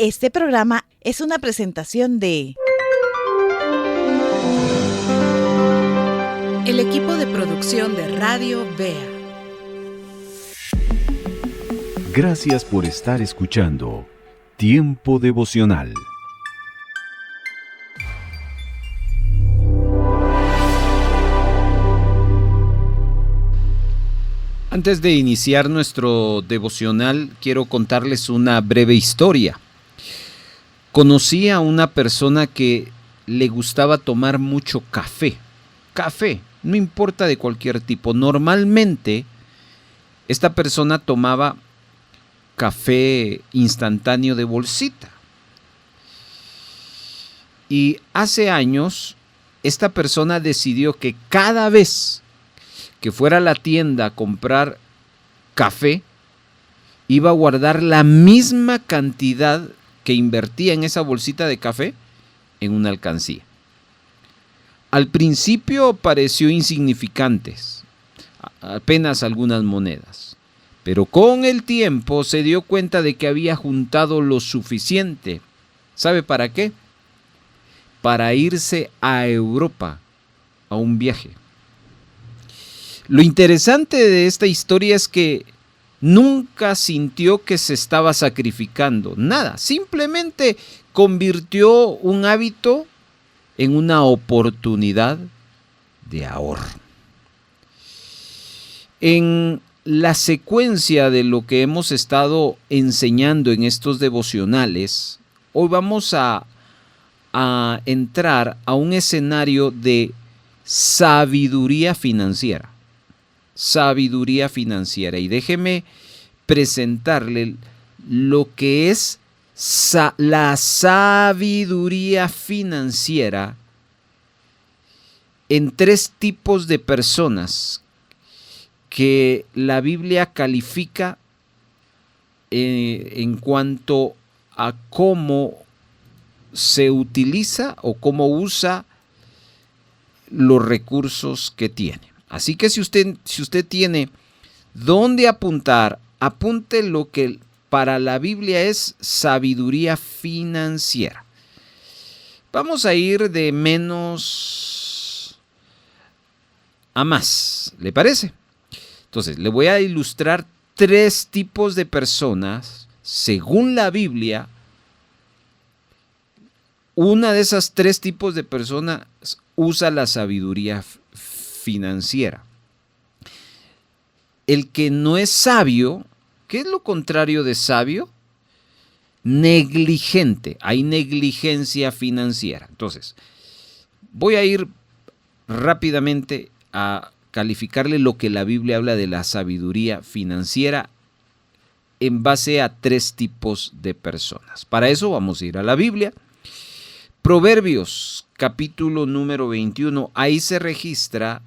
Este programa es una presentación de el equipo de producción de Radio Bea. Gracias por estar escuchando Tiempo Devocional. Antes de iniciar nuestro devocional, quiero contarles una breve historia. Conocí a una persona que le gustaba tomar mucho café. Café, no importa de cualquier tipo. Normalmente, esta persona tomaba café instantáneo de bolsita. Y hace años, esta persona decidió que cada vez que fuera a la tienda a comprar café, iba a guardar la misma cantidad que invertía en esa bolsita de café en una alcancía. Al principio pareció insignificante, apenas algunas monedas, pero con el tiempo se dio cuenta de que había juntado lo suficiente. ¿Sabe para qué? Para irse a Europa a un viaje. Lo interesante de esta historia es que nunca sintió que se estaba sacrificando, nada, simplemente convirtió un hábito en una oportunidad de ahorro. En la secuencia de lo que hemos estado enseñando en estos devocionales, hoy vamos a entrar a un escenario de sabiduría financiera. Sabiduría financiera. Y déjeme presentarle lo que es la sabiduría financiera en tres tipos de personas que la Biblia califica en cuanto a cómo se utiliza o cómo usa los recursos que tiene. Así que si usted tiene dónde apuntar, apunte lo que para la Biblia es sabiduría financiera. Vamos a ir de menos a más, ¿le parece? Entonces, le voy a ilustrar tres tipos de personas, según la Biblia. Una de esas tres tipos de personas usa la sabiduría financiera. El que no es sabio, ¿qué es lo contrario de sabio? Negligente. Hay negligencia financiera. Entonces, voy a ir rápidamente a calificarle lo que la Biblia habla de la sabiduría financiera en base a tres tipos de personas. Para eso vamos a ir a la Biblia. Proverbios, capítulo número 21, ahí se registra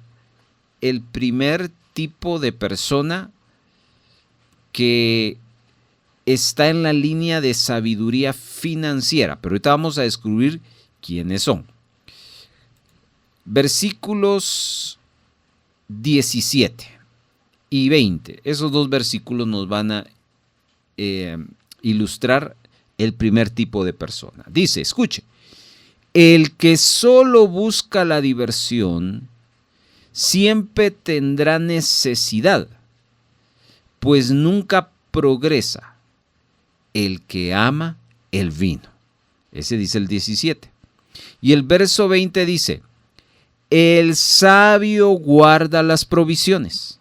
el primer tipo de persona que está en la línea de sabiduría financiera, pero ahorita vamos a descubrir quiénes son. Versículos 17 y 20, esos dos versículos nos van a ilustrar el primer tipo de persona. Dice, escuche. El que solo busca la diversión siempre tendrá necesidad, pues nunca progresa el que ama el vino. Ese dice el 17. Y el verso 20 dice, el sabio guarda las provisiones,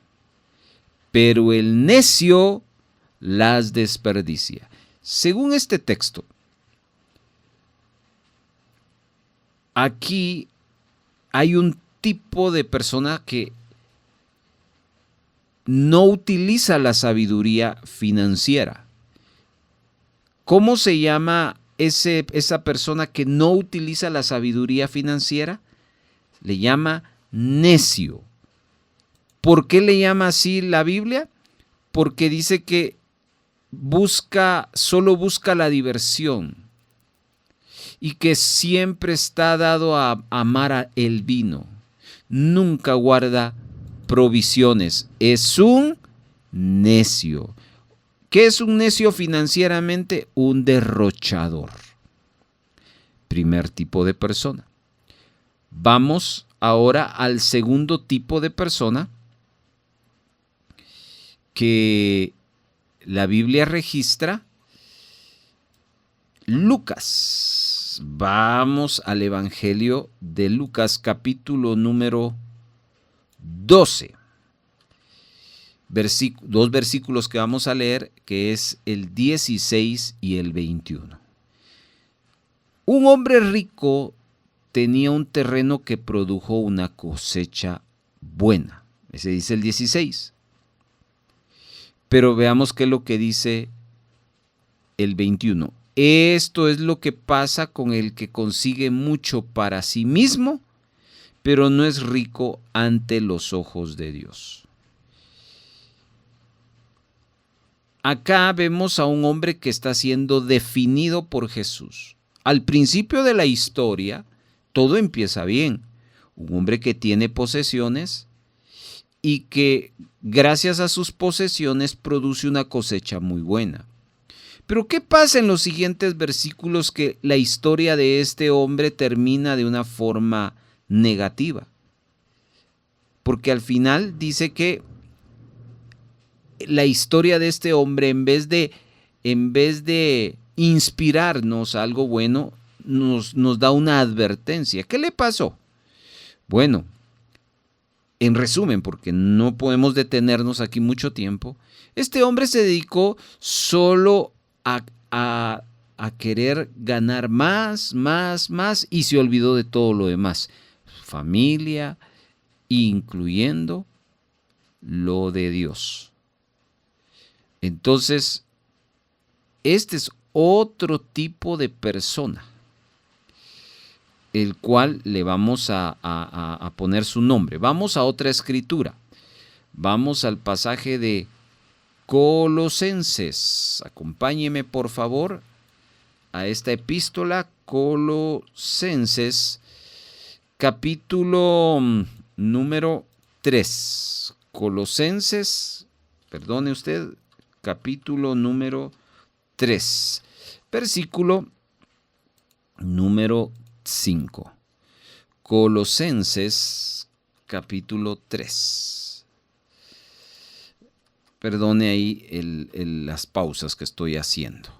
pero el necio las desperdicia. Según este texto, aquí hay un tipo de persona que no utiliza la sabiduría financiera. ¿Cómo se llama esa persona que no utiliza la sabiduría financiera? Le llama necio. ¿Por qué le llama así la Biblia? Porque dice que solo busca la diversión. Y que siempre está dado a amar el vino. Nunca guarda provisiones. Es un necio. ¿Qué es un necio financieramente? Un derrochador. Primer tipo de persona. Vamos ahora al segundo tipo de persona que la Biblia registra. Lucas. Vamos al Evangelio de Lucas, capítulo número 12. Dos versículos que vamos a leer, que es el 16 y el 21. Un hombre rico tenía un terreno que produjo una cosecha buena. Ese dice el 16. Pero veamos qué es lo que dice el 21. Esto es lo que pasa con el que consigue mucho para sí mismo, pero no es rico ante los ojos de Dios. Acá vemos a un hombre que está siendo definido por Jesús. Al principio de la historia, todo empieza bien. Un hombre que tiene posesiones y que gracias a sus posesiones produce una cosecha muy buena. Pero ¿qué pasa en los siguientes versículos? Que la historia de este hombre termina de una forma negativa. Porque al final dice que la historia de este hombre, en vez de inspirarnos a algo bueno, nos da una advertencia. ¿Qué le pasó? Bueno, en resumen, porque no podemos detenernos aquí mucho tiempo, este hombre se dedicó solo a querer ganar más y se olvidó de todo lo demás. Familia, incluyendo lo de Dios. Entonces, este es otro tipo de persona, el cual le vamos a poner su nombre. Vamos a otra escritura. Vamos al pasaje de Colosenses. Acompáñeme, por favor, a esta epístola, Colosenses, capítulo número 3. Colosenses, perdone usted, capítulo número 3, versículo número 5. Colosenses, capítulo 3. Perdone ahí las pausas que estoy haciendo.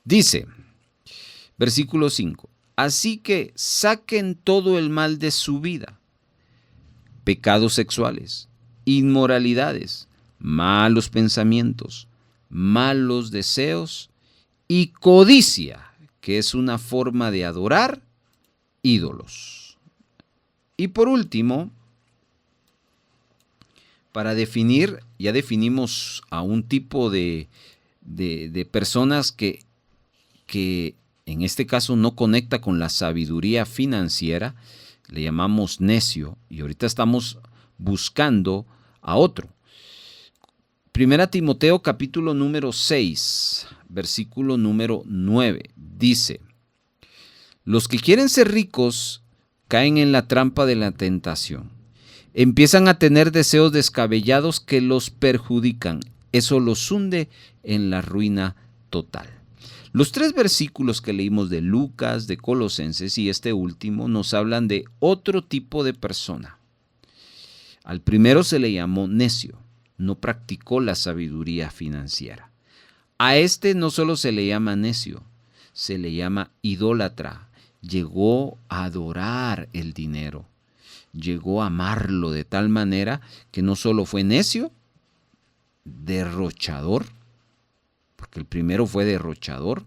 Dice, versículo 5, así que saquen todo el mal de su vida, pecados sexuales, inmoralidades, malos pensamientos, malos deseos y codicia, que es una forma de adorar ídolos. Y por último, para definir, ya definimos a un tipo de personas que en este caso no conecta con la sabiduría financiera, le llamamos necio, y ahorita estamos buscando a otro. Primera Timoteo capítulo número 6, versículo número 9, dice, los que quieren ser ricos caen en la trampa de la tentación. Empiezan a tener deseos descabellados que los perjudican. Eso los hunde en la ruina total. Los 3 versículos que leímos de Lucas, de Colosenses y este último nos hablan de otro tipo de persona. Al primero se le llamó necio, no practicó la sabiduría financiera. A este no solo se le llama necio, se le llama idólatra. Llegó a adorar el dinero, llegó a amarlo de tal manera que no solo fue necio, derrochador, porque el primero fue derrochador.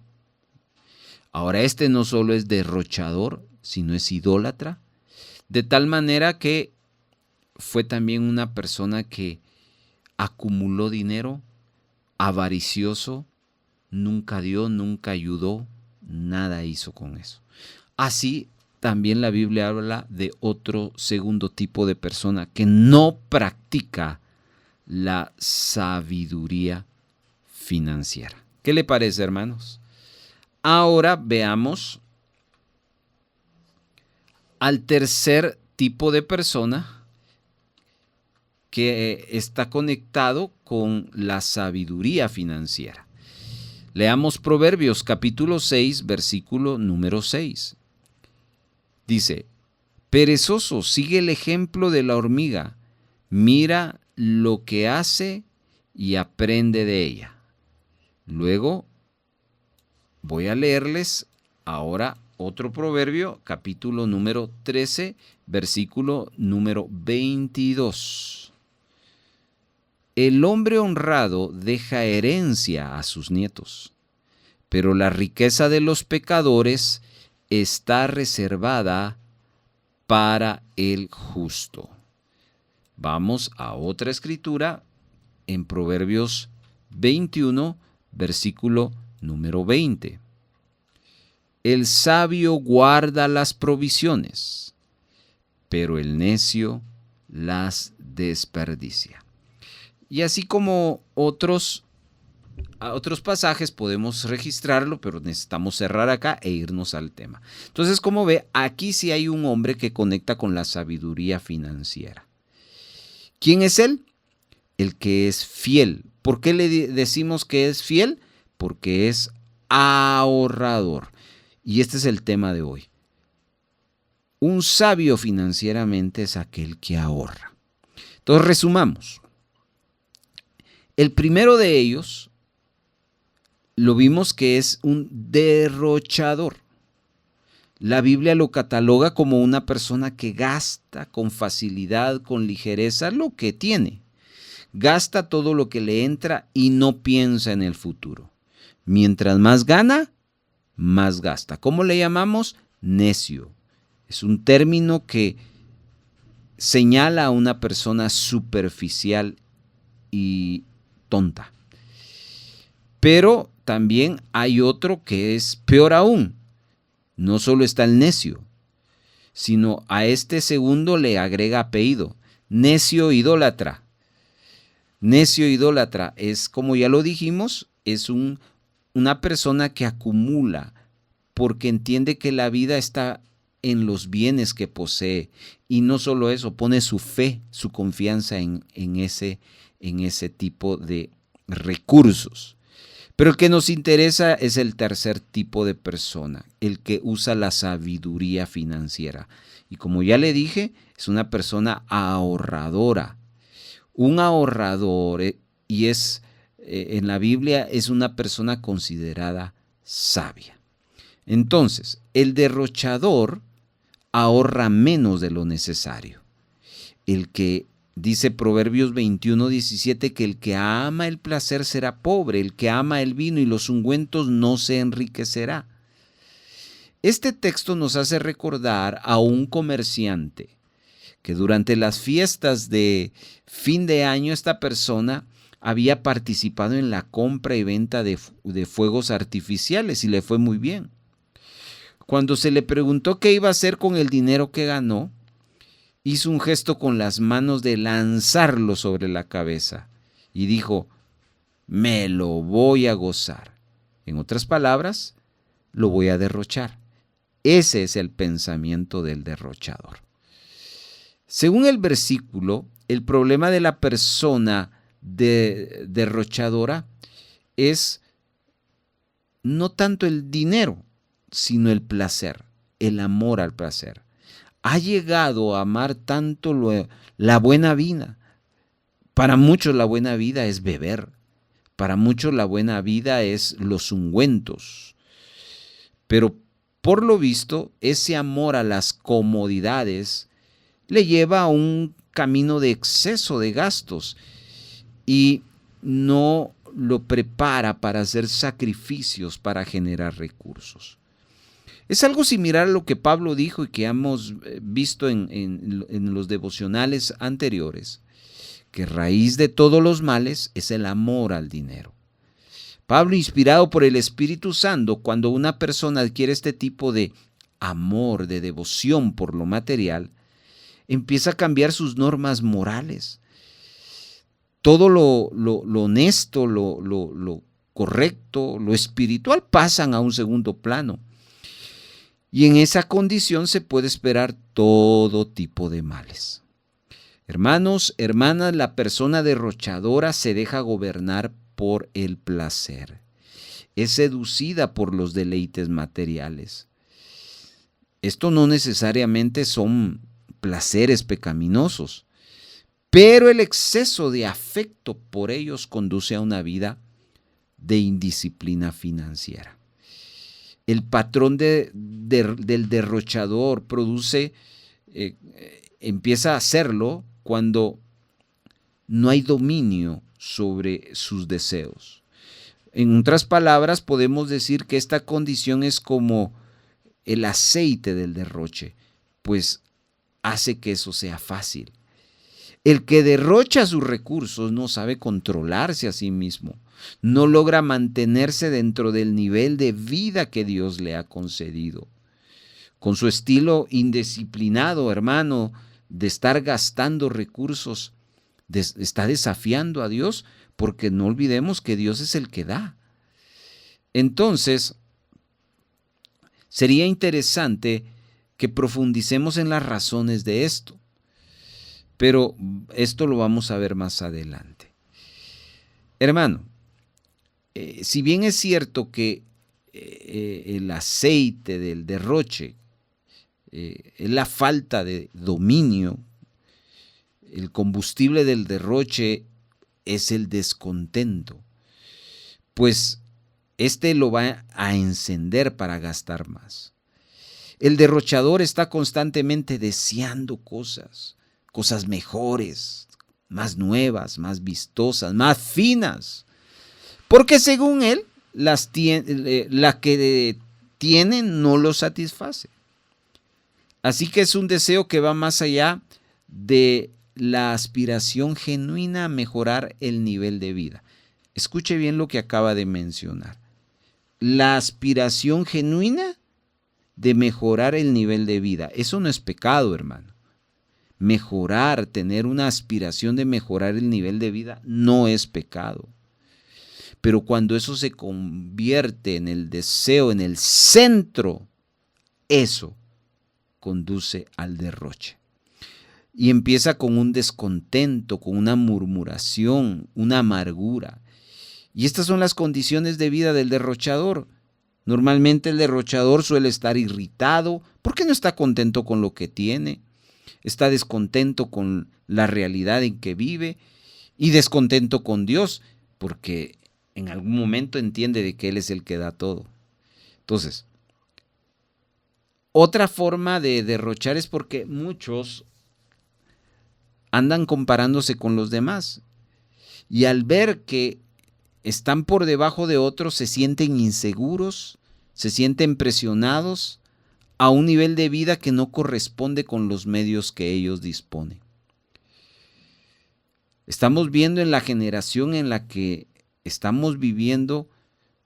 Ahora este no solo es derrochador, sino es idólatra, de tal manera que fue también una persona que acumuló dinero, avaricioso, nunca dio, nunca ayudó, nada hizo con eso. Así también la Biblia habla de otro segundo tipo de persona que no practica la sabiduría financiera. ¿Qué le parece, hermanos? Ahora veamos al tercer tipo de persona, que está conectado con la sabiduría financiera. Leamos Proverbios capítulo 6, versículo número 6. Dice: perezoso, sigue el ejemplo de la hormiga, mira lo que hace y aprende de ella. Luego voy a leerles ahora otro proverbio, capítulo número 13, versículo número 22. El hombre honrado deja herencia a sus nietos, pero la riqueza de los pecadores está reservada para el justo. Vamos a otra escritura en Proverbios 21, versículo número 20. El sabio guarda las provisiones, pero el necio las desperdicia. Y así como otros pasajes podemos registrarlo, pero necesitamos cerrar acá e irnos al tema. Entonces, como ve, aquí sí hay un hombre que conecta con la sabiduría financiera. ¿Quién es él? El que es fiel. ¿Por qué le decimos que es fiel? Porque es ahorrador. Y este es el tema de hoy. Un sabio financieramente es aquel que ahorra. Entonces, resumamos. El primero de ellos lo vimos que es un derrochador. La Biblia lo cataloga como una persona que gasta con facilidad, con ligereza lo que tiene. Gasta todo lo que le entra y no piensa en el futuro. Mientras más gana, más gasta. ¿Cómo le llamamos? Necio. Es un término que señala a una persona superficial y tonta. Pero también hay otro que es peor aún. No solo está el necio, sino a este segundo le agrega apellido. Necio idólatra. Necio idólatra es, como ya lo dijimos, es una persona que acumula porque entiende que la vida está en los bienes que posee. Y no solo eso, pone su fe, su confianza en ese tipo de recursos. Pero el que nos interesa es el tercer tipo de persona, el que usa la sabiduría financiera. Y como ya le dije, es una persona ahorradora. Un ahorrador, y es en la Biblia, es una persona considerada sabia. Entonces, el derrochador ahorra menos de lo necesario. El que dice Proverbios 21, 17 que el que ama el placer será pobre, el que ama el vino y los ungüentos no se enriquecerá. Este texto nos hace recordar a un comerciante que durante las fiestas de fin de año esta persona había participado en la compra y venta de fuegos artificiales y le fue muy bien. Cuando se le preguntó qué iba a hacer con el dinero que ganó, hizo un gesto con las manos de lanzarlo sobre la cabeza y dijo: me lo voy a gozar. En otras palabras, lo voy a derrochar. Ese es el pensamiento del derrochador. Según el versículo, el problema de la persona derrochadora es no tanto el dinero, sino el placer, el amor al placer. Ha llegado a amar tanto la buena vida. Para muchos la buena vida es beber. Para muchos la buena vida es los ungüentos. Pero por lo visto, ese amor a las comodidades le lleva a un camino de exceso de gastos y no lo prepara para hacer sacrificios para generar recursos. Es algo similar a lo que Pablo dijo y que hemos visto en los devocionales anteriores, que raíz de todos los males es el amor al dinero. Pablo, inspirado por el Espíritu Santo, cuando una persona adquiere este tipo de amor, de devoción por lo material, empieza a cambiar sus normas morales. Todo lo honesto, lo correcto, lo espiritual pasan a un segundo plano. Y en esa condición se puede esperar todo tipo de males. Hermanos, hermanas, la persona derrochadora se deja gobernar por el placer. Es seducida por los deleites materiales. Esto no necesariamente son placeres pecaminosos, pero el exceso de afecto por ellos conduce a una vida de indisciplina financiera. El patrón del derrochador empieza a hacerlo cuando no hay dominio sobre sus deseos. En otras palabras, podemos decir que esta condición es como el aceite del derroche, pues hace que eso sea fácil. El que derrocha sus recursos no sabe controlarse a sí mismo, no logra mantenerse dentro del nivel de vida que Dios le ha concedido. Con su estilo indisciplinado, hermano, de estar gastando recursos, está desafiando a Dios, porque no olvidemos que Dios es el que da. Entonces, sería interesante que profundicemos en las razones de esto, pero esto lo vamos a ver más adelante. Hermano, si bien es cierto que el aceite del derroche es la falta de dominio, el combustible del derroche es el descontento, pues este lo va a encender para gastar más. El derrochador está constantemente deseando cosas mejores, más nuevas, más vistosas, más finas, porque según él, la que tiene no lo satisface. Así que es un deseo que va más allá de la aspiración genuina a mejorar el nivel de vida. Escuche bien lo que acaba de mencionar. La aspiración genuina de mejorar el nivel de vida. Eso no es pecado, hermano. Mejorar, tener una aspiración de mejorar el nivel de vida no es pecado. Pero cuando eso se convierte en el deseo, en el centro, eso conduce al derroche. Y empieza con un descontento, con una murmuración, una amargura. Y estas son las condiciones de vida del derrochador. Normalmente el derrochador suele estar irritado porque no está contento con lo que tiene. Está descontento con la realidad en que vive y descontento con Dios porque en algún momento entiende de que Él es el que da todo. Entonces, otra forma de derrochar es porque muchos andan comparándose con los demás y al ver que están por debajo de otros se sienten inseguros, se sienten presionados a un nivel de vida que no corresponde con los medios que ellos disponen. Estamos viendo en la generación en la que estamos viviendo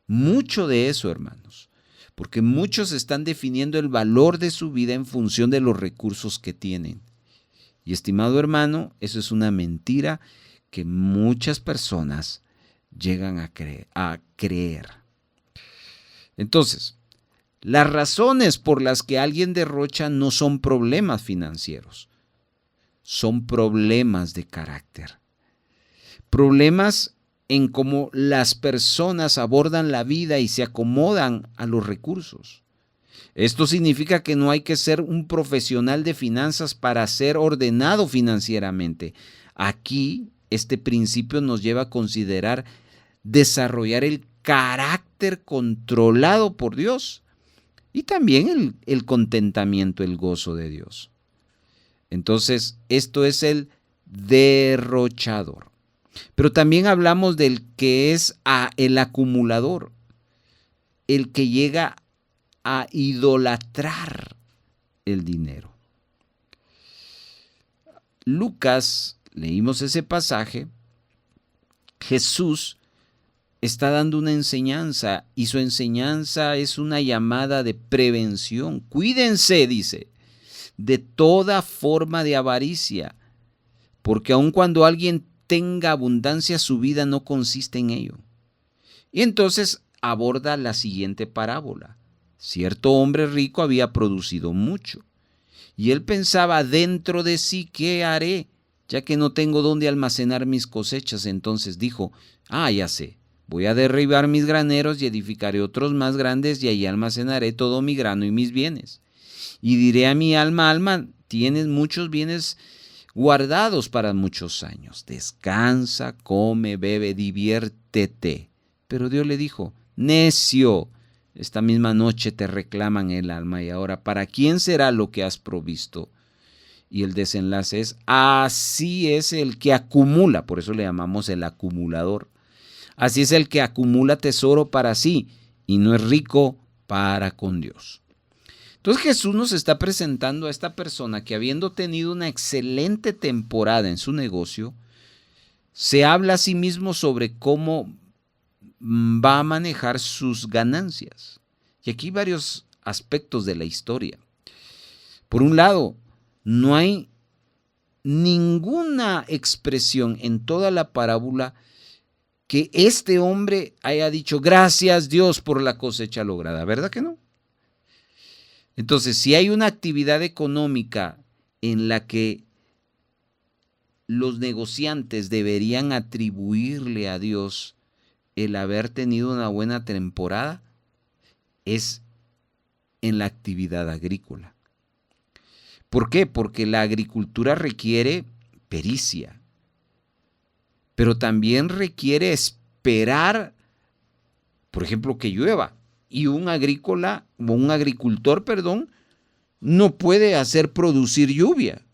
mucho de eso, hermanos, porque muchos están definiendo el valor de su vida en función de los recursos que tienen. Y estimado hermano, eso es una mentira que muchas personas llegan a creer. Entonces, las razones por las que alguien derrocha no son problemas financieros, son problemas de carácter. Problemas en cómo las personas abordan la vida y se acomodan a los recursos. Esto significa que no hay que ser un profesional de finanzas para ser ordenado financieramente. Aquí, este principio nos lleva a considerar desarrollar el carácter controlado por Dios y también el contentamiento, el gozo de Dios. Entonces, esto es el derrochador. Pero también hablamos del que es el acumulador, el que llega a idolatrar el dinero. Lucas, leímos ese pasaje, Jesús está dando una enseñanza y su enseñanza es una llamada de prevención. Cuídense, dice, de toda forma de avaricia, porque aun cuando alguien tenga abundancia, su vida no consiste en ello. Y entonces aborda la siguiente parábola. Cierto hombre rico había producido mucho, y él pensaba dentro de sí, ¿qué haré? ya que no tengo dónde almacenar mis cosechas. Entonces dijo, ya sé, voy a derribar mis graneros y edificaré otros más grandes y allí almacenaré todo mi grano y mis bienes. Y diré a mi alma, alma, tienes muchos bienes guardados para muchos años. Descansa, come, bebe, diviértete. Pero Dios le dijo, necio, esta misma noche te reclaman el alma y ahora, ¿para quién será lo que has provisto? Y el desenlace es, así es el que acumula, por eso le llamamos el acumulador. Así es el que acumula tesoro para sí y no es rico para con Dios. Entonces Jesús nos está presentando a esta persona que, habiendo tenido una excelente temporada en su negocio, se habla a sí mismo sobre cómo va a manejar sus ganancias. Y aquí hay varios aspectos de la historia. Por un lado, no hay ninguna expresión en toda la parábola que este hombre haya dicho, gracias Dios por la cosecha lograda, ¿verdad que no? Entonces, si hay una actividad económica en la que los negociantes deberían atribuirle a Dios el haber tenido una buena temporada, es en la actividad agrícola. ¿Por qué? Porque la agricultura requiere pericia, pero también requiere esperar, por ejemplo, que llueva. Y un agricultor, no puede hacer producir lluvia.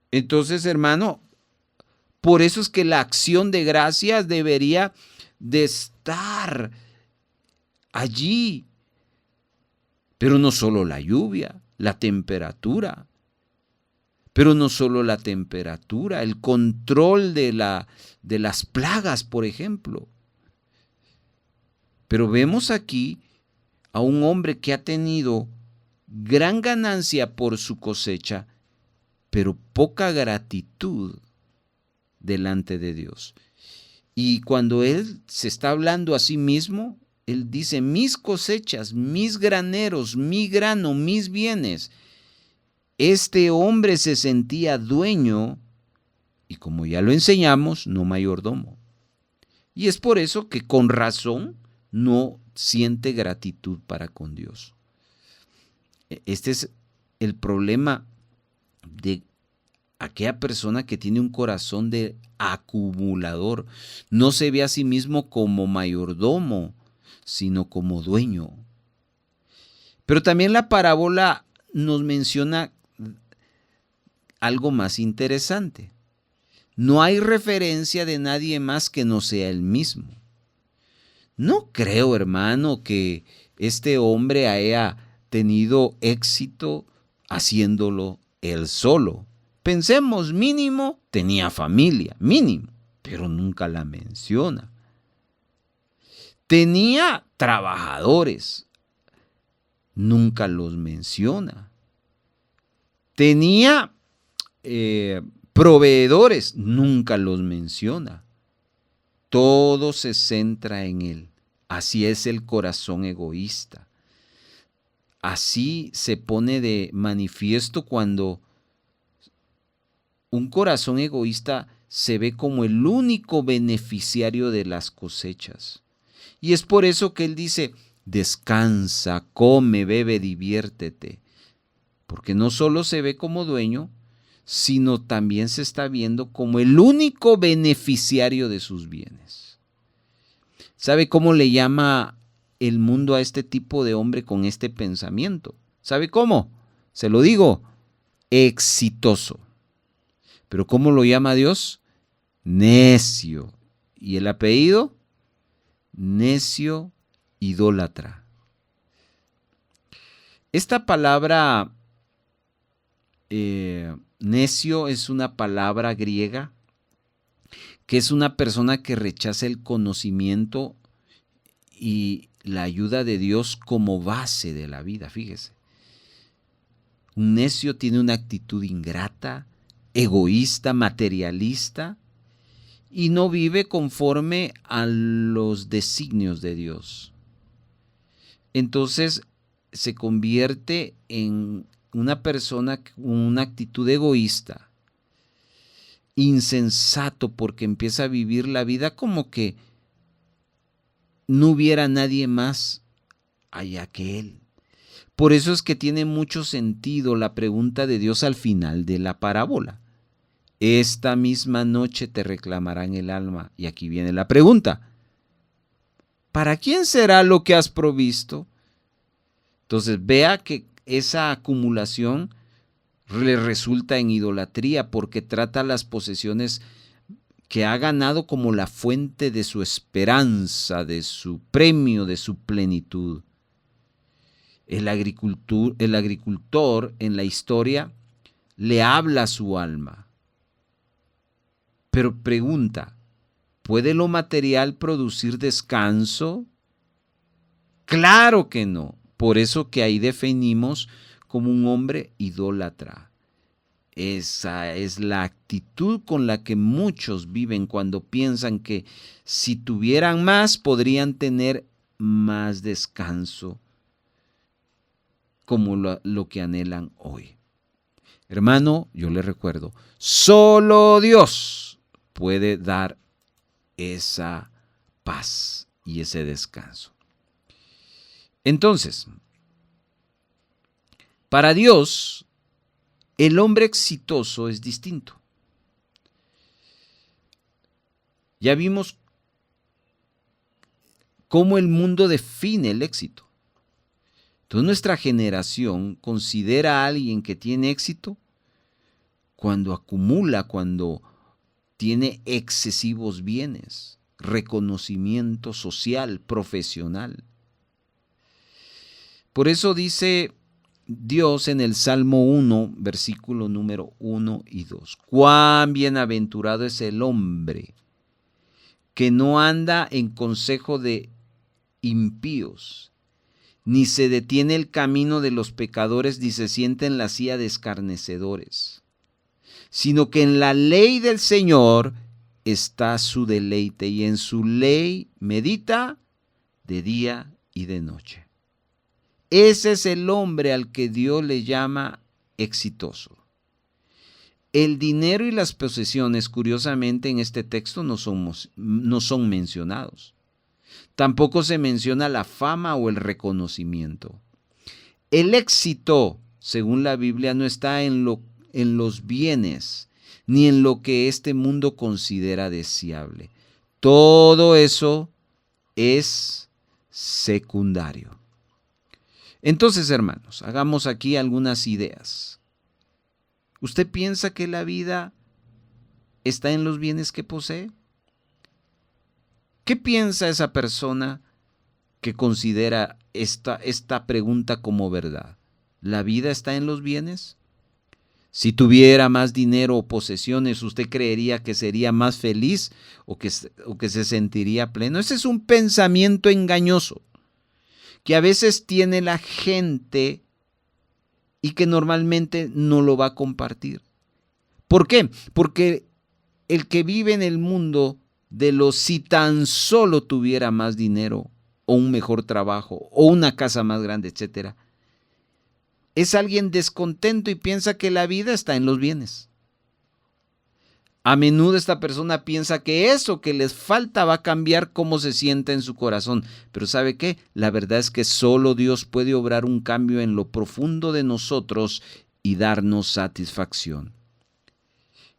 Entonces, hermano, por eso es que la acción de gracias debería de estar allí. Pero no solo la lluvia, la temperatura. Pero no solo la temperatura, el control de las plagas, por ejemplo. Pero vemos aquí a un hombre que ha tenido gran ganancia por su cosecha, pero poca gratitud delante de Dios. Y cuando él se está hablando a sí mismo, él dice, mis cosechas, mis graneros, mi grano, mis bienes. Este hombre se sentía dueño y, como ya lo enseñamos, no mayordomo. Y es por eso que con razón no siente gratitud para con Dios. Este es el problema de aquella persona que tiene un corazón de acumulador. No se ve a sí mismo como mayordomo, sino como dueño. Pero también la parábola nos menciona algo más interesante. No hay referencia de nadie más que no sea él mismo. No creo, hermano, que este hombre haya tenido éxito haciéndolo él solo. Pensemos, mínimo, tenía familia, mínimo, pero nunca la menciona. Tenía trabajadores, nunca los menciona. Tenía proveedores, nunca los menciona. Todo se centra en él. Así es el corazón egoísta. Así se pone de manifiesto cuando un corazón egoísta se ve como el único beneficiario de las cosechas. Y es por eso que él dice, descansa, come, bebe, diviértete. Porque no solo se ve como dueño, sino también se está viendo como el único beneficiario de sus bienes. ¿Sabe cómo le llama el mundo a este tipo de hombre con este pensamiento? ¿Sabe cómo? Se lo digo, exitoso. ¿Pero cómo lo llama Dios? Necio. ¿Y el apellido? Necio, idólatra. Esta palabra necio es una palabra griega que es una persona que rechaza el conocimiento y la ayuda de Dios como base de la vida. Fíjese, un necio tiene una actitud ingrata, egoísta, materialista y no vive conforme a los designios de Dios. Entonces se convierte en una persona con una actitud egoísta, insensato, porque empieza a vivir la vida como que no hubiera nadie más allá que él. Por eso es que tiene mucho sentido la pregunta de Dios al final de la parábola. Esta misma noche te reclamarán el alma. Y aquí viene la pregunta. ¿Para quién será lo que has provisto? Entonces vea que esa acumulación le resulta en idolatría porque trata las posesiones que ha ganado como la fuente de su esperanza, de su premio, de su plenitud. El agricultor en la historia le habla a su alma. Pero pregunta, ¿puede lo material producir descanso? Claro que no. Por eso que ahí definimos como un hombre idólatra. Esa es la actitud con la que muchos viven cuando piensan que si tuvieran más podrían tener más descanso, como lo que anhelan hoy. Hermano, yo le recuerdo, solo Dios puede dar esa paz y ese descanso. Entonces, para Dios, el hombre exitoso es distinto. Ya vimos cómo el mundo define el éxito. Entonces nuestra generación considera a alguien que tiene éxito cuando acumula, cuando tiene excesivos bienes, reconocimiento social, profesional. Por eso dice Dios en el Salmo 1, versículo número 1 y 2. Cuán bienaventurado es el hombre que no anda en consejo de impíos, ni se detiene el camino de los pecadores, ni se sienta en la silla de escarnecedores, sino que en la ley del Señor está su deleite, y en su ley medita de día y de noche. Ese es el hombre al que Dios le llama exitoso. El dinero y las posesiones, curiosamente, en este texto no son mencionados. Tampoco se menciona la fama o el reconocimiento. El éxito, según la Biblia, no está en los bienes, ni en lo que este mundo considera deseable. Todo eso es secundario. Entonces, hermanos, hagamos aquí algunas ideas. ¿Usted piensa que la vida está en los bienes que posee? ¿Qué piensa esa persona que considera esta pregunta como verdad? ¿La vida está en los bienes? Si tuviera más dinero o posesiones, ¿usted creería que sería más feliz o que se sentiría pleno? Ese es un pensamiento engañoso que a veces tiene la gente y que normalmente no lo va a compartir. ¿Por qué? Porque el que vive en el mundo de los si tan solo tuviera más dinero o un mejor trabajo o una casa más grande, etcétera, es alguien descontento y piensa que la vida está en los bienes. A menudo esta persona piensa que eso que les falta va a cambiar cómo se siente en su corazón. Pero ¿sabe qué? La verdad es que solo Dios puede obrar un cambio en lo profundo de nosotros y darnos satisfacción.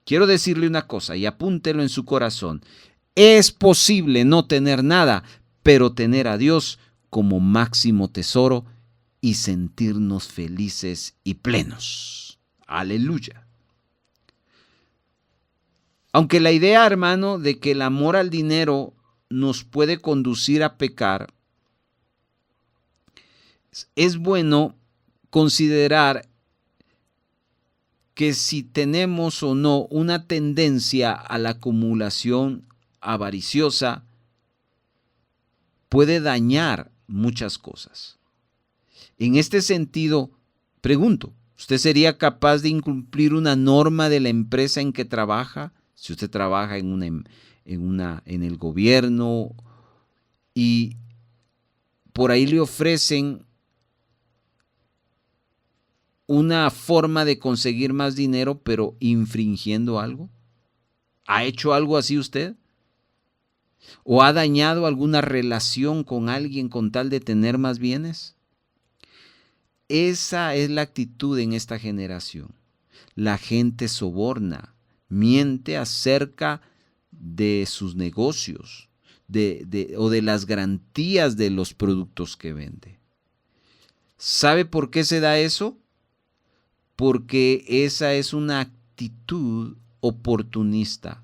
Quiero decirle una cosa y apúntelo en su corazón. Es posible no tener nada, pero tener a Dios como máximo tesoro y sentirnos felices y plenos. Aleluya. Aunque la idea, hermano, de que el amor al dinero nos puede conducir a pecar, es bueno considerar que si tenemos o no una tendencia a la acumulación avariciosa, puede dañar muchas cosas. En este sentido, pregunto, ¿usted sería capaz de incumplir una norma de la empresa en que trabaja? Si usted trabaja en el gobierno y por ahí le ofrecen una forma de conseguir más dinero, pero infringiendo algo? ¿Ha hecho algo así usted? ¿O ha dañado alguna relación con alguien con tal de tener más bienes? Esa es la actitud en esta generación. La gente soborna, miente acerca de sus negocios o de las garantías de los productos que vende. ¿Sabe por qué se da eso? Porque esa es una actitud oportunista.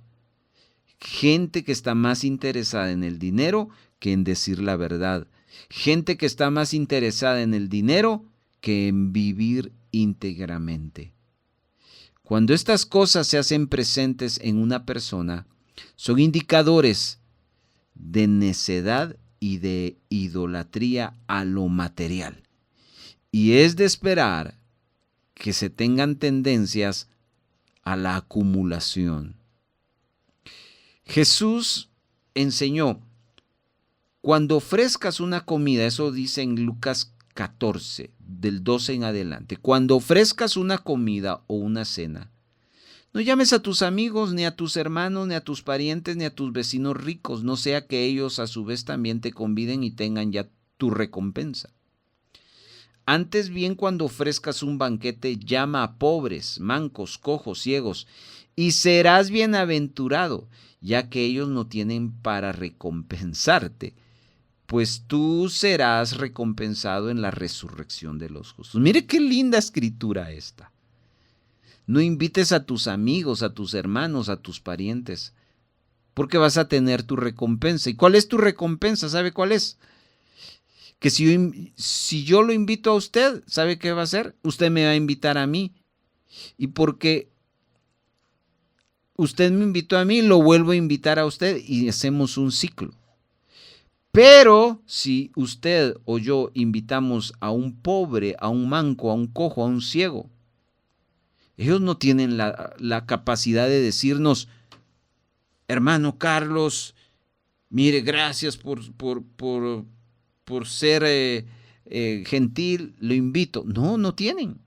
Gente que está más interesada en el dinero que en decir la verdad. Gente que está más interesada en el dinero que en vivir íntegramente. Cuando estas cosas se hacen presentes en una persona, son indicadores de necedad y de idolatría a lo material. Y es de esperar que se tengan tendencias a la acumulación. Jesús enseñó, cuando ofrezcas una comida, eso dice en Lucas 14, del 12 en adelante, cuando ofrezcas una comida o una cena, no llames a tus amigos, ni a tus hermanos, ni a tus parientes, ni a tus vecinos ricos, no sea que ellos a su vez también te conviden y tengan ya tu recompensa. Antes bien, cuando ofrezcas un banquete, llama a pobres, mancos, cojos, ciegos, y serás bienaventurado, ya que ellos no tienen para recompensarte, pues tú serás recompensado en la resurrección de los justos. Mire qué linda escritura esta. No invites a tus amigos, a tus hermanos, a tus parientes, porque vas a tener tu recompensa. ¿Y cuál es tu recompensa? ¿Sabe cuál es? Que si yo lo invito a usted, ¿sabe qué va a hacer? Usted me va a invitar a mí. Y porque usted me invitó a mí, lo vuelvo a invitar a usted y hacemos un ciclo. Pero si usted o yo invitamos a un pobre, a un manco, a un cojo, a un ciego, ellos no tienen la capacidad de decirnos, hermano Carlos, mire, gracias por ser gentil, lo invito. No, no tienen.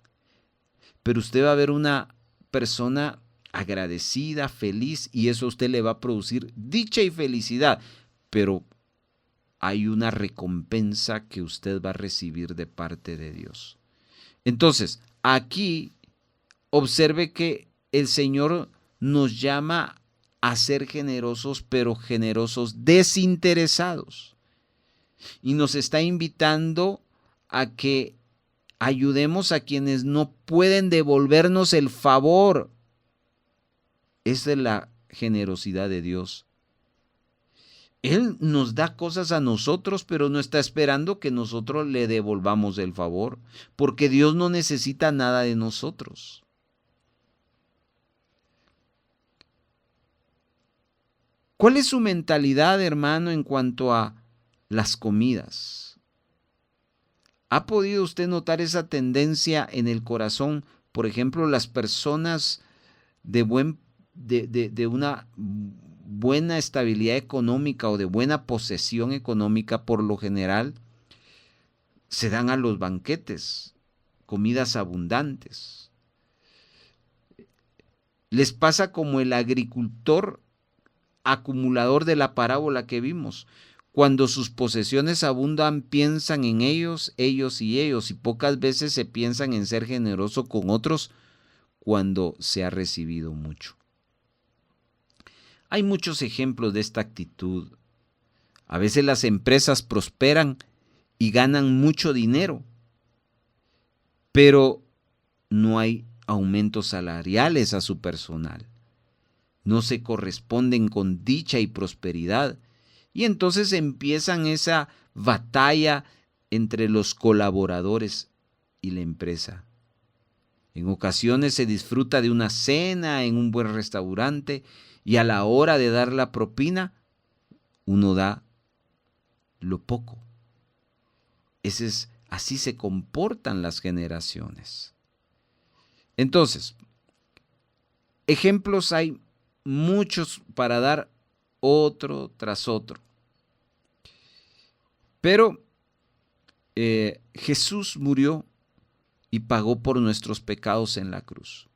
Pero usted va a ver una persona agradecida, feliz, y eso a usted le va a producir dicha y felicidad. Pero hay una recompensa que usted va a recibir de parte de Dios. Entonces, aquí observe que el Señor nos llama a ser generosos, pero generosos desinteresados. Y nos está invitando a que ayudemos a quienes no pueden devolvernos el favor. Esa es la generosidad de Dios. Él nos da cosas a nosotros, pero no está esperando que nosotros le devolvamos el favor, porque Dios no necesita nada de nosotros. ¿Cuál es su mentalidad, hermano, en cuanto a las comidas? ¿Ha podido usted notar esa tendencia en el corazón? Por ejemplo, las personas de una buena estabilidad económica o de buena posesión económica, por lo general, se dan a los banquetes, comidas abundantes. Les pasa como el agricultor acumulador de la parábola que vimos. Cuando sus posesiones abundan, piensan en ellos, y pocas veces se piensan en ser generoso con otros cuando se ha recibido mucho. Hay muchos ejemplos de esta actitud. A veces las empresas prosperan y ganan mucho dinero, pero no hay aumentos salariales a su personal. No se corresponden con dicha y prosperidad. Y entonces empiezan esa batalla entre los colaboradores y la empresa. En ocasiones se disfruta de una cena en un buen restaurante y a la hora de dar la propina, uno da lo poco. Así se comportan las generaciones. Entonces, ejemplos hay muchos para dar otro tras otro. Pero Jesús murió y pagó por nuestros pecados en la cruz.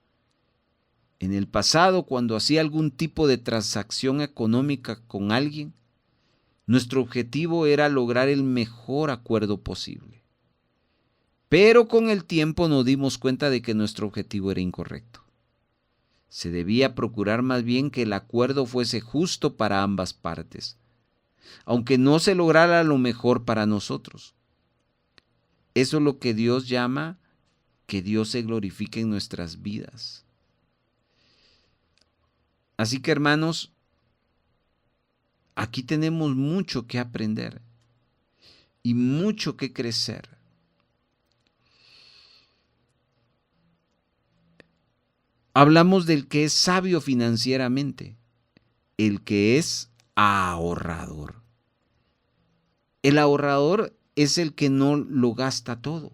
En el pasado, cuando hacía algún tipo de transacción económica con alguien, nuestro objetivo era lograr el mejor acuerdo posible. Pero con el tiempo nos dimos cuenta de que nuestro objetivo era incorrecto. Se debía procurar más bien que el acuerdo fuese justo para ambas partes, aunque no se lograra lo mejor para nosotros. Eso es lo que Dios llama que Dios se glorifique en nuestras vidas. Así que, hermanos, aquí tenemos mucho que aprender y mucho que crecer. Hablamos del que es sabio financieramente, el que es ahorrador. El ahorrador es el que no lo gasta todo,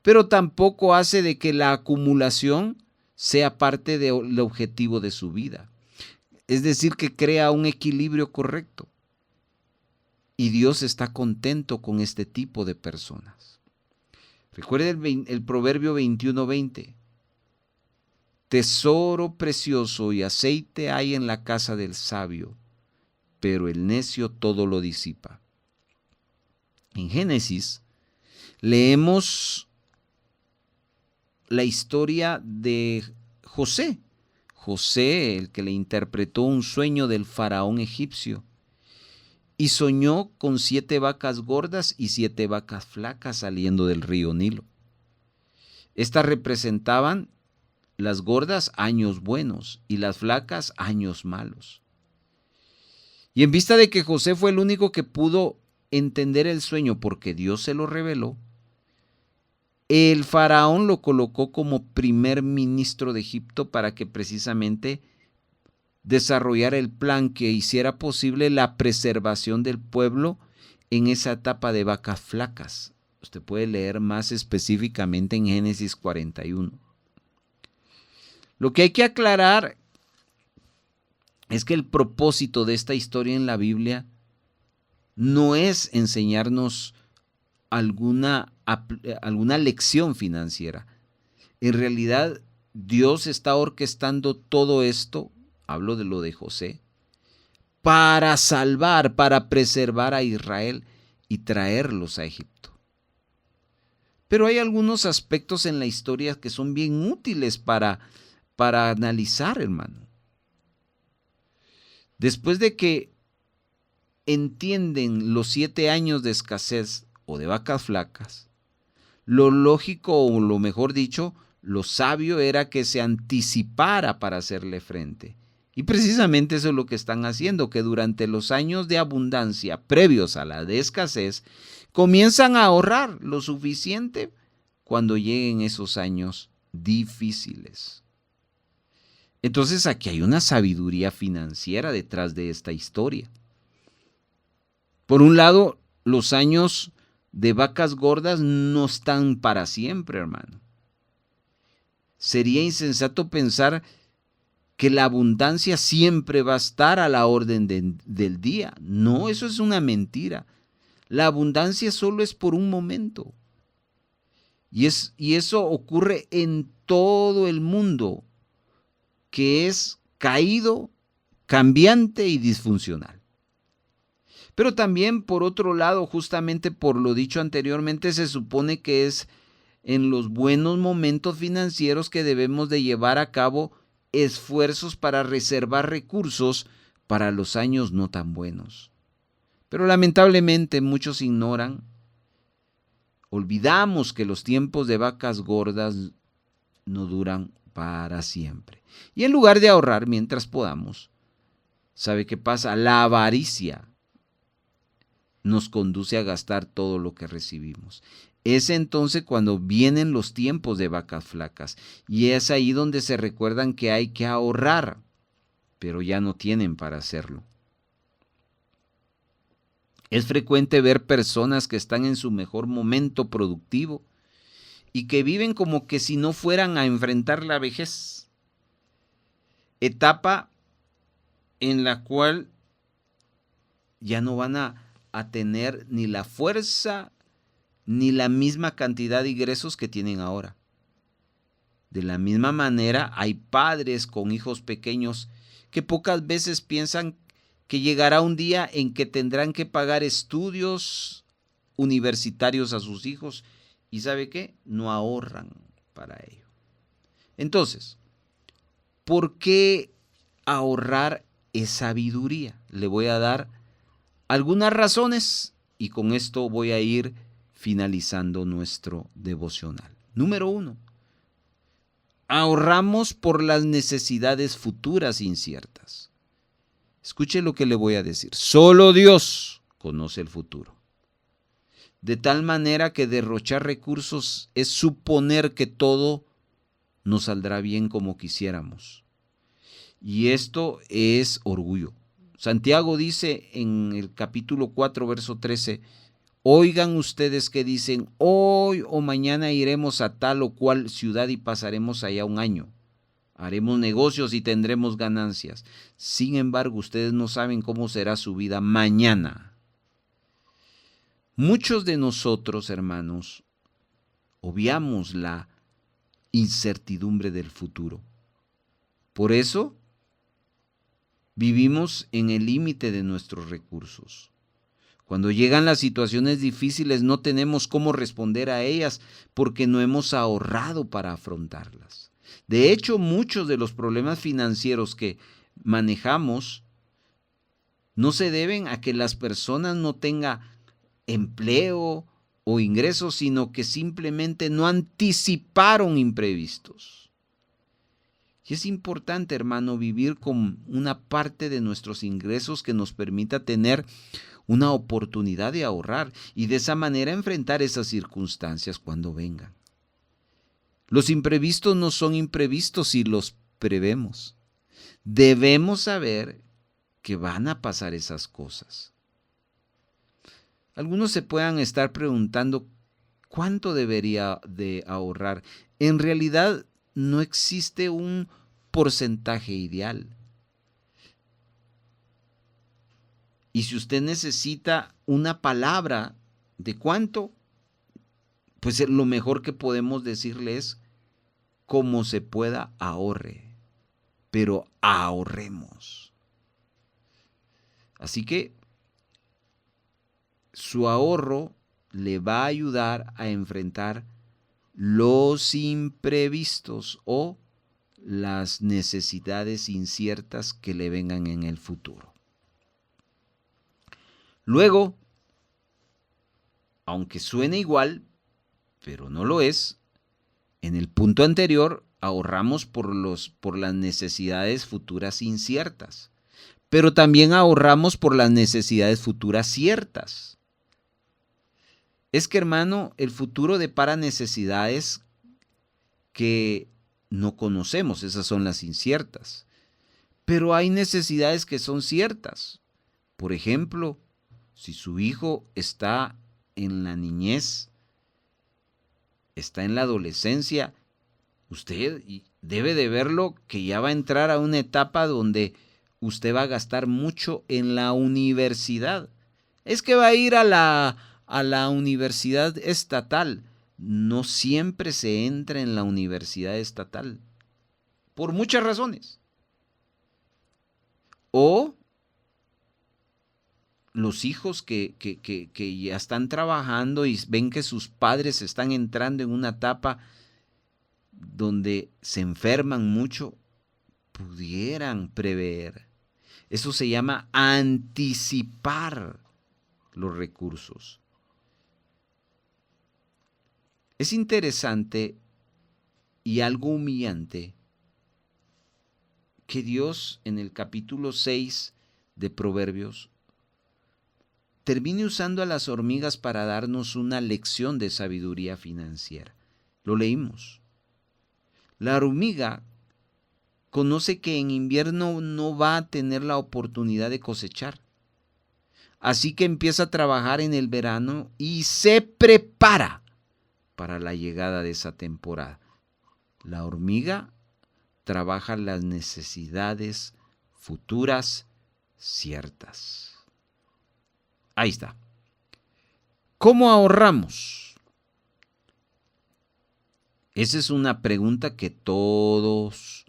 pero tampoco hace de que la acumulación sea parte del objetivo de su vida. Es decir, que crea un equilibrio correcto. Y Dios está contento con este tipo de personas. Recuerde el Proverbio 21:20. Tesoro precioso y aceite hay en la casa del sabio, pero el necio todo lo disipa. En Génesis leemos la historia de José. José, el que le interpretó un sueño del faraón egipcio, y soñó con 7 vacas gordas y 7 vacas flacas saliendo del río Nilo. Estas representaban las gordas años buenos y las flacas años malos. Y en vista de que José fue el único que pudo entender el sueño porque Dios se lo reveló, el faraón lo colocó como primer ministro de Egipto para que precisamente desarrollara el plan que hiciera posible la preservación del pueblo en esa etapa de vacas flacas. Usted puede leer más específicamente en Génesis 41. Lo que hay que aclarar es que el propósito de esta historia en la Biblia no es enseñarnos alguna lección financiera. En realidad, Dios está orquestando todo esto, hablo de lo de José, para salvar, para preservar a Israel y traerlos a Egipto. Pero hay algunos aspectos en la historia que son bien útiles para analizar, hermano. Después de que entienden los 7 años de escasez o de vacas flacas, lo lógico, o lo mejor dicho, lo sabio era que se anticipara para hacerle frente. Y precisamente eso es lo que están haciendo, que durante los años de abundancia previos a la de escasez, comienzan a ahorrar lo suficiente cuando lleguen esos años difíciles. Entonces aquí hay una sabiduría financiera detrás de esta historia. Por un lado, los años de vacas gordas no están para siempre, hermano. Sería insensato pensar que la abundancia siempre va a estar a la orden del día. No, eso es una mentira. La abundancia solo es por un momento. Y eso ocurre en todo el mundo, que es caído, cambiante y disfuncional. Pero también, por otro lado, justamente por lo dicho anteriormente, se supone que es en los buenos momentos financieros que debemos de llevar a cabo esfuerzos para reservar recursos para los años no tan buenos. Pero lamentablemente muchos ignoran, olvidamos que los tiempos de vacas gordas no duran para siempre. Y en lugar de ahorrar mientras podamos, ¿sabe qué pasa? La avaricia nos conduce a gastar todo lo que recibimos. Es entonces cuando vienen los tiempos de vacas flacas y es ahí donde se recuerdan que hay que ahorrar, pero ya no tienen para hacerlo. Es frecuente ver personas que están en su mejor momento productivo y que viven como que si no fueran a enfrentar la vejez, etapa en la cual ya no van a tener ni la fuerza ni la misma cantidad de ingresos que tienen ahora. De la misma manera, hay padres con hijos pequeños que pocas veces piensan que llegará un día en que tendrán que pagar estudios universitarios a sus hijos y ¿sabe qué? No ahorran para ello. Entonces, ¿por qué ahorrar es sabiduría? Le voy a dar algunas razones y con esto voy a ir finalizando nuestro devocional. Número 1. Ahorramos por las necesidades futuras inciertas. Escuche lo que le voy a decir. Solo Dios conoce el futuro. De tal manera que derrochar recursos es suponer que todo nos saldrá bien como quisiéramos. Y esto es orgullo. Santiago dice en el capítulo 4, verso 13, oigan ustedes que dicen, hoy o mañana iremos a tal o cual ciudad y pasaremos allá un año. Haremos negocios y tendremos ganancias. Sin embargo, ustedes no saben cómo será su vida mañana. Muchos de nosotros, hermanos, obviamos la incertidumbre del futuro. Por eso, vivimos en el límite de nuestros recursos. Cuando llegan las situaciones difíciles, no tenemos cómo responder a ellas porque no hemos ahorrado para afrontarlas. De hecho, muchos de los problemas financieros que manejamos no se deben a que las personas no tengan empleo o ingresos, sino que simplemente no anticiparon imprevistos. Y es importante, hermano, vivir con una parte de nuestros ingresos que nos permita tener una oportunidad de ahorrar y de esa manera enfrentar esas circunstancias cuando vengan. Los imprevistos no son imprevistos si los prevemos. Debemos saber que van a pasar esas cosas. Algunos se puedan estar preguntando cuánto debería de ahorrar. En realidad no existe un porcentaje ideal. Y si usted necesita una palabra de cuánto, pues lo mejor que podemos decirle es como se pueda ahorre, pero ahorremos. Así que su ahorro le va a ayudar a enfrentar los imprevistos o las necesidades inciertas que le vengan en el futuro. Luego, aunque suene igual, pero no lo es, en el punto anterior ahorramos por las necesidades futuras inciertas, pero también ahorramos por las necesidades futuras ciertas. Es que, hermano, el futuro depara necesidades que no conocemos, esas son las inciertas. Pero hay necesidades que son ciertas. Por ejemplo, si su hijo está en la niñez, está en la adolescencia, usted debe de verlo que ya va a entrar a una etapa donde usted va a gastar mucho en la universidad. Es que va a ir a la universidad estatal. No siempre se entra en la universidad estatal, por muchas razones. O los hijos que ya están trabajando y ven que sus padres están entrando en una etapa donde se enferman mucho, pudieran prever. Eso se llama anticipar los recursos. Es interesante y algo humillante que Dios en el capítulo 6 de Proverbios termine usando a las hormigas para darnos una lección de sabiduría financiera. Lo leímos. La hormiga conoce que en invierno no va a tener la oportunidad de cosechar. Así que empieza a trabajar en el verano y se prepara para la llegada de esa temporada. La hormiga trabaja las necesidades futuras ciertas. Ahí está. ¿Cómo ahorramos? Esa es una pregunta que todos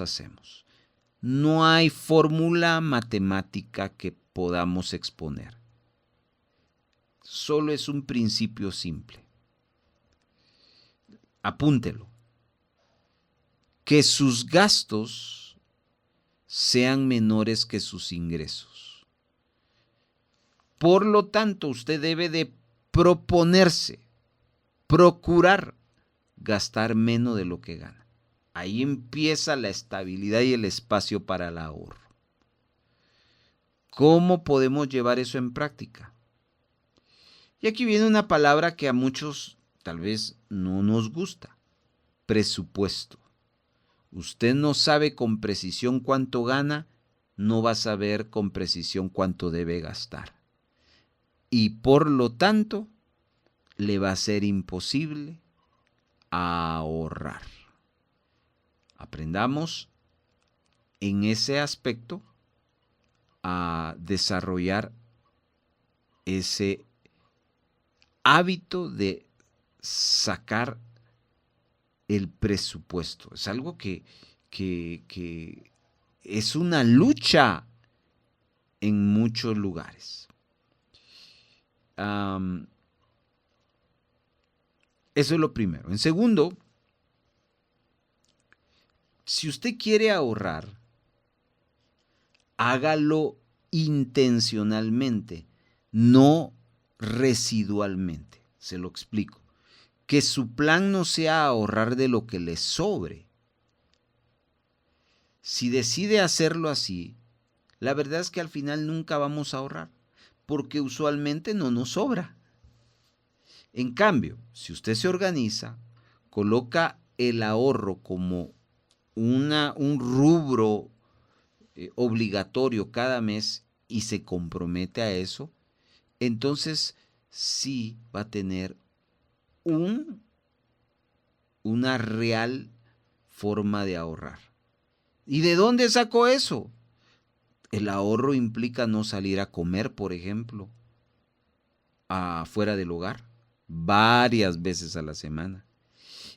hacemos. No hay fórmula matemática que podamos exponer. Solo es un principio simple. Apúntelo. Que sus gastos sean menores que sus ingresos. Por lo tanto, usted debe de proponerse, procurar gastar menos de lo que gana. Ahí empieza la estabilidad y el espacio para el ahorro. ¿Cómo podemos llevar eso en práctica? Y aquí viene una palabra que a muchos tal vez no nos gusta: presupuesto. Usted no sabe con precisión cuánto gana, no va a saber con precisión cuánto debe gastar. Y por lo tanto, le va a ser imposible ahorrar. Aprendamos en ese aspecto a desarrollar ese hábito de sacar el presupuesto. Es algo que es una lucha en muchos lugares. Eso es lo primero. En segundo, si usted quiere ahorrar, hágalo intencionalmente, no residualmente. Se lo explico. Que su plan no sea ahorrar de lo que le sobre. Si decide hacerlo así, la verdad es que al final nunca vamos a ahorrar, porque usualmente no nos sobra. En cambio, si usted se organiza, coloca el ahorro como un rubro obligatorio cada mes y se compromete a eso, entonces sí va a tener una real forma de ahorrar. ¿Y de dónde sacó eso? El ahorro implica no salir a comer, por ejemplo, afuera del hogar, varias veces a la semana.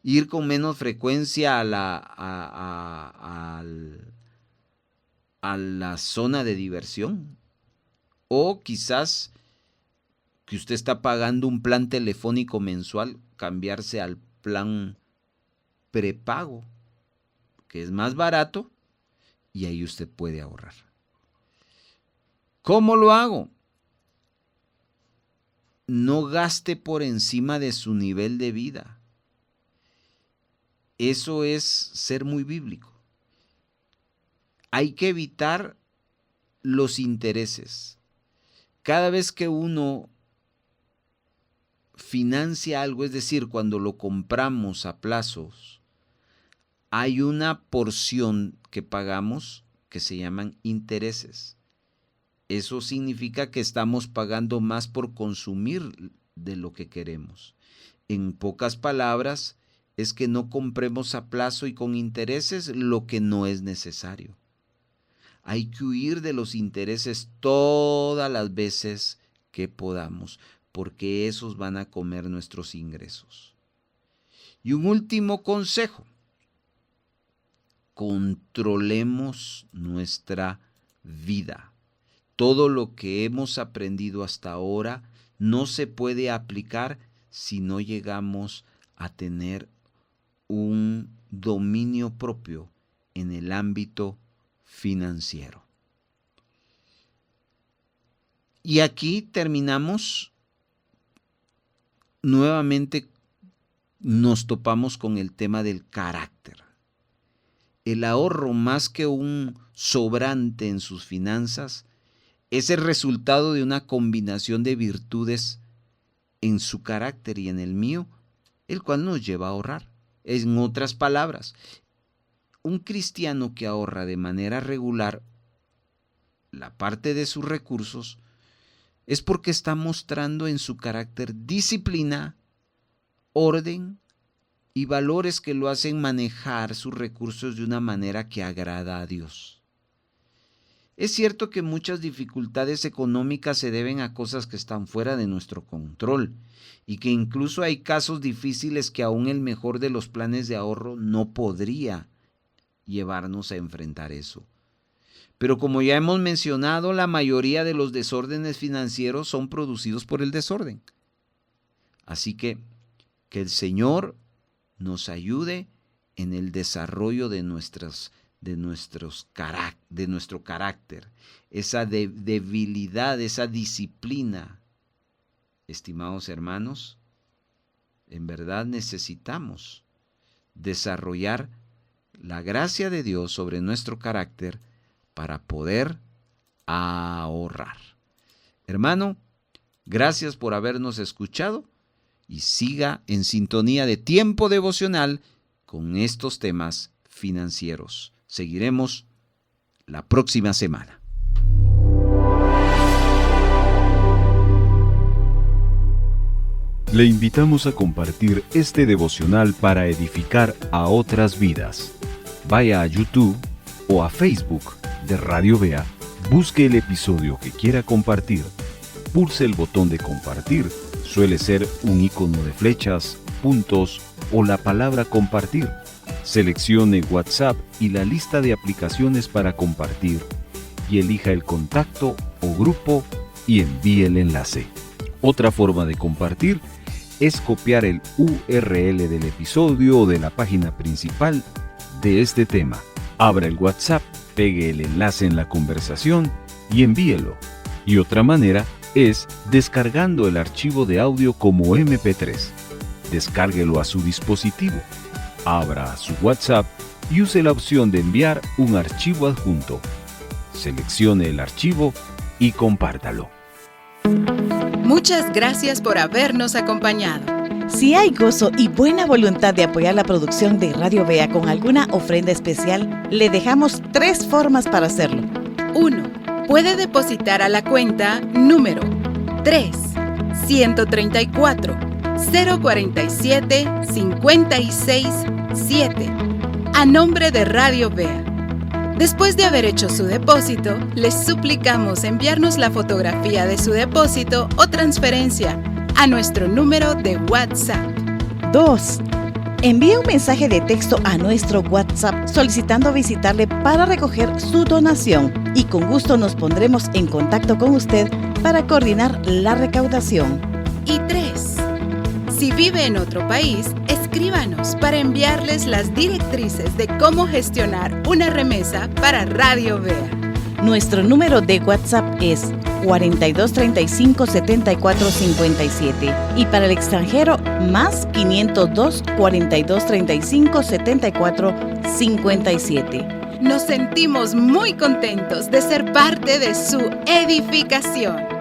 Ir con menos frecuencia a la zona de diversión. O quizás que usted está pagando un plan telefónico mensual, cambiarse al plan prepago, que es más barato, y ahí usted puede ahorrar. ¿Cómo lo hago? No gaste por encima de su nivel de vida. Eso es ser muy bíblico. Hay que evitar los intereses. Cada vez que uno financia algo, es decir, cuando lo compramos a plazos, hay una porción que pagamos que se llaman intereses. Eso significa que estamos pagando más por consumir de lo que queremos. En pocas palabras, es que no compremos a plazo y con intereses lo que no es necesario. Hay que huir de los intereses todas las veces que podamos, porque esos van a comer nuestros ingresos. Y un último consejo: controlemos nuestra vida. Todo lo que hemos aprendido hasta ahora no se puede aplicar si no llegamos a tener un dominio propio en el ámbito financiero. Y aquí terminamos. Nuevamente nos topamos con el tema del carácter. El ahorro, más que un sobrante en sus finanzas, es el resultado de una combinación de virtudes en su carácter y en el mío, el cual nos lleva a ahorrar. En otras palabras, un cristiano que ahorra de manera regular la parte de sus recursos es porque está mostrando en su carácter disciplina, orden y valores que lo hacen manejar sus recursos de una manera que agrada a Dios. Es cierto que muchas dificultades económicas se deben a cosas que están fuera de nuestro control y que incluso hay casos difíciles que aún el mejor de los planes de ahorro no podría llevarnos a enfrentar eso. Pero como ya hemos mencionado, la mayoría de los desórdenes financieros son producidos por el desorden. Así que el Señor nos ayude en el desarrollo de nuestro carácter, esa debilidad, esa disciplina. Estimados hermanos, en verdad necesitamos desarrollar la gracia de Dios sobre nuestro carácter para poder ahorrar. Hermano, gracias por habernos escuchado y siga en sintonía de Tiempo Devocional con estos temas financieros. Seguiremos la próxima semana. Le invitamos a compartir este devocional para edificar a otras vidas. Vaya a YouTube o a Facebook de Radio Vea, busque el episodio que quiera compartir, pulse el botón de compartir, suele ser un icono de flechas, puntos o la palabra compartir. Seleccione WhatsApp y la lista de aplicaciones para compartir y elija el contacto o grupo y envíe el enlace. Otra forma de compartir es copiar el URL del episodio o de la página principal de este tema. Abra el WhatsApp, pegue el enlace en la conversación y envíelo. Y otra manera es descargando el archivo de audio como MP3. Descárguelo a su dispositivo. Abra su WhatsApp y use la opción de enviar un archivo adjunto. Seleccione el archivo y compártalo. Muchas gracias por habernos acompañado. Si hay gozo y buena voluntad de apoyar la producción de Radio Vea con alguna ofrenda especial, le dejamos 3 formas para hacerlo. 1. Puede depositar a la cuenta número 3-134-047-56-7 a nombre de Radio Vea. Después de haber hecho su depósito, les suplicamos enviarnos la fotografía de su depósito o transferencia a nuestro número de WhatsApp. 2. Envíe un mensaje de texto a nuestro WhatsApp solicitando visitarle para recoger su donación y con gusto nos pondremos en contacto con usted para coordinar la recaudación. Y 3. Si vive en otro país, escríbanos para enviarles las directrices de cómo gestionar una remesa para Radio Vea. Nuestro número de WhatsApp es 4235 7457 y para el extranjero más 502 4235 7457. Nos sentimos muy contentos de ser parte de su edificación.